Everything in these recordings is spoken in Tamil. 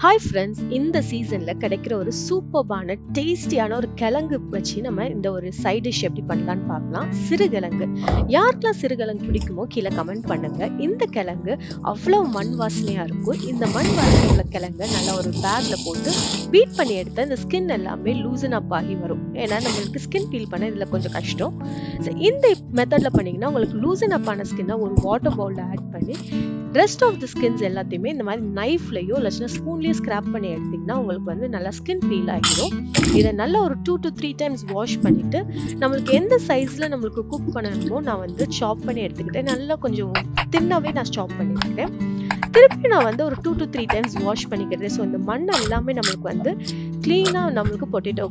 ஹாய் ஃப்ரெண்ட்ஸ், இந்த சீசன்ல கிடைக்கிற ஒரு சூப்பர்பான டேஸ்டியான ஒரு கிழங்கு வச்சு நம்ம இந்த ஒரு சைட் டிஷ் எப்படி பண்ணலாம்னு பார்க்கலாம். சிறுகிழங்கு. யாருக்கெல்லாம் சிறுகிழங்கு பிடிக்குமோ கீழே கமெண்ட் பண்ணுங்க. இந்த கிழங்கு அவ்வளவு மண் வாசனையா இருக்கும். இந்த மண் வாசனை உள்ள கிழங்கு நல்லா ஒரு பேக்ல போட்டு பீட் பண்ணி எடுத்து இந்த ஸ்கின் எல்லாமே லூசன் அப் ஆகி வரும். ஏன்னா நம்மளுக்கு ஸ்கின் பீல் பண்ண இதுல கொஞ்சம் கஷ்டம். இந்த மெத்தட்ல பண்ணீங்கன்னா உங்களுக்கு லூசன் அப் ஆன ஸ்கின்னை ஒரு வாட்டர் பவுல்ல ஆட் பண்ணி ரெஸ்ட் ஆஃப் தி ஸ்கின்ஸ் எல்லாத்தையுமே இந்த மாதிரி நைஃப்லையோ இல்லைன்னா ஸ்பூன்லேயோ ஸ்க்ராப் பண்ணி எடுத்திங்கன்னா உங்களுக்கு வந்து நல்லா ஸ்கின் பீல் ஆகிடும். இதை நல்லா ஒரு 2 to 3 டைம்ஸ் வாஷ் பண்ணிவிட்டு நம்மளுக்கு எந்த சைஸில் நம்மளுக்கு குக் பண்ணணுமோ நான் வந்து சாப் பண்ணி எடுத்துக்கிட்டேன். நல்லா கொஞ்சம் தின்னாவே நான் சாப் பண்ணிக்கிட்டேன். திருப்பி நான் வந்து ஒரு 2 to 3 டைம்ஸ் வாஷ் பண்ணிக்கிறேன். ஸோ இந்த மண் எல்லாமே நம்மளுக்கு வந்து க்ளீனாக நம்மளுக்கு பொட்டேட்டோ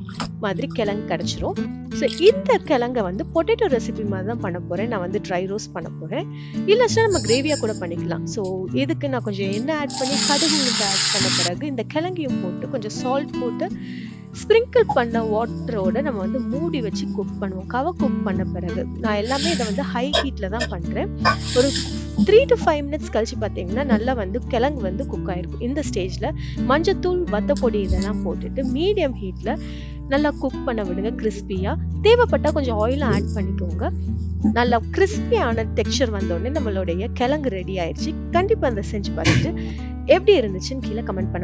மாதிரி கிழங்கு கிடச்சிரும். ஸோ இந்த கிழங்கை வந்து பொட்டேட்டோ ரெசிபி மாதிரி தான் பண்ண போகிறேன். நான் வந்து ட்ரை ரோஸ்ட் பண்ண போகிறேன். இல்லைன்னா நம்ம கிரேவியாக கூட பண்ணிக்கலாம். ஸோ இதுக்கு நான் கொஞ்சம் எண்ணெய் ஆட் பண்ணி கடுகு உளுந்து ஆட் பண்ண பிறகு இந்த கிழங்கையும் போட்டு கொஞ்சம் சால்ட் போட்டு ஸ்ப்ரிங்கிள் பண்ண வாட்டரோட நம்ம வந்து மூடி வச்சு குக் பண்ணுவோம். குக் பண்ண பிறகு நான் எல்லாமே இதை வந்து ஹை ஹீட்டில் தான் பண்ணுறேன். ஒரு 3 to 5 மினிட்ஸ் கழிச்சு பார்த்தீங்கன்னா நல்லா வந்து கிழங்கு வந்து குக் ஆகிருக்கும். இந்த ஸ்டேஜில் மஞ்சத்தூள் வத்தப்பொடி இதெல்லாம் போட்டுட்டு மீடியம் ஹீட்டில் நல்லா குக் பண்ண விடுங்க. கிறிஸ்பியாக தேவைப்பட்டால் கொஞ்சம் ஆயிலும் ஆட் பண்ணிக்கோங்க. நல்லா கிறிஸ்பியான டெக்ஸ்சர் வந்தோடனே நம்மளுடைய கிழங்கு ரெடி ஆயிடுச்சு. கண்டிப்பாக அதை செஞ்சு பார்த்துட்டு எப்படி இருந்துச்சுன்னு கீழே கமெண்ட் பண்ணுங்க.